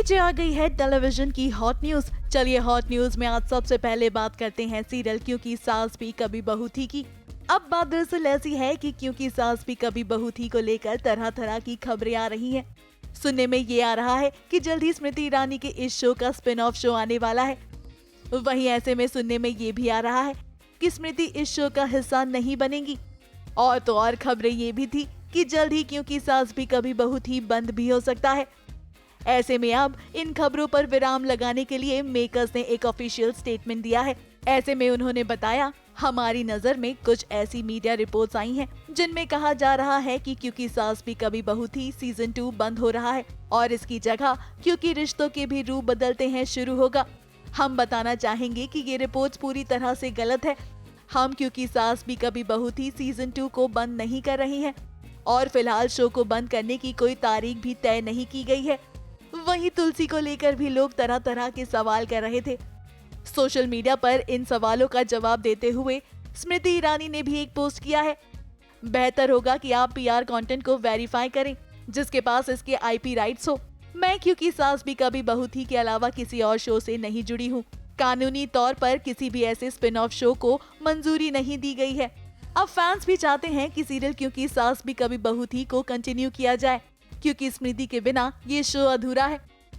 नीचे आ गई है टेलीविजन की हॉट न्यूज। चलिए हॉट न्यूज में आज सबसे पहले बात करते हैं सीरियल क्योंकि सास भी कभी बहू थी की। अब बात दरअसल ऐसी है कि क्योंकि सास भी कभी बहू थी को लेकर तरह तरह की खबरें आ रही हैं। सुनने में ये आ रहा है कि जल्द ही स्मृति ईरानी के इस शो का स्पिन ऑफ शो आने वाला है। वहीं ऐसे में सुनने में ये भी आ रहा है कि स्मृति इस शो का हिस्सा नहीं बनेंगी। और तो और खबरें ये भी थी कि जल्द ही क्योंकि सास भी कभी बहू थी बंद भी हो सकता है। ऐसे में अब इन खबरों पर विराम लगाने के लिए मेकर्स ने एक ऑफिशियल स्टेटमेंट दिया है। ऐसे में उन्होंने बताया, हमारी नजर में कुछ ऐसी मीडिया रिपोर्ट्स आई हैं जिनमें कहा जा रहा है कि क्योंकि सास भी कभी बहू थी सीजन 2 बंद हो रहा है और इसकी जगह क्योंकि रिश्तों के भी रूप बदलते हैं शुरू होगा। हम बताना चाहेंगे कि ये रिपोर्ट्स पूरी तरह से गलत है। हम क्योंकि सास भी कभी बहू थी सीजन 2 को बंद नहीं कर रही हैं और फिलहाल शो को बंद करने की कोई तारीख भी तय नहीं की गई है। वहीं तुलसी को लेकर भी लोग तरह तरह के सवाल कर रहे थे। सोशल मीडिया पर इन सवालों का जवाब देते हुए स्मृति ईरानी ने भी एक पोस्ट किया है। बेहतर होगा कि आप पीआर कंटेंट को वेरीफाई करें जिसके पास इसके आईपी राइट्स हो। मैं क्योंकि सास भी कभी बहू थी के अलावा किसी और शो से नहीं जुड़ी हूँ। कानूनी तौर पर किसी भी ऐसे स्पिन ऑफ शो को मंजूरी नहीं दी गई है। अब फैंस भी चाहते हैं कि सीरियल क्योंकि सास भी कभी बहू थी को कंटिन्यू किया जाए क्योंकि स्मृति के बिना ये शो अधूरा है।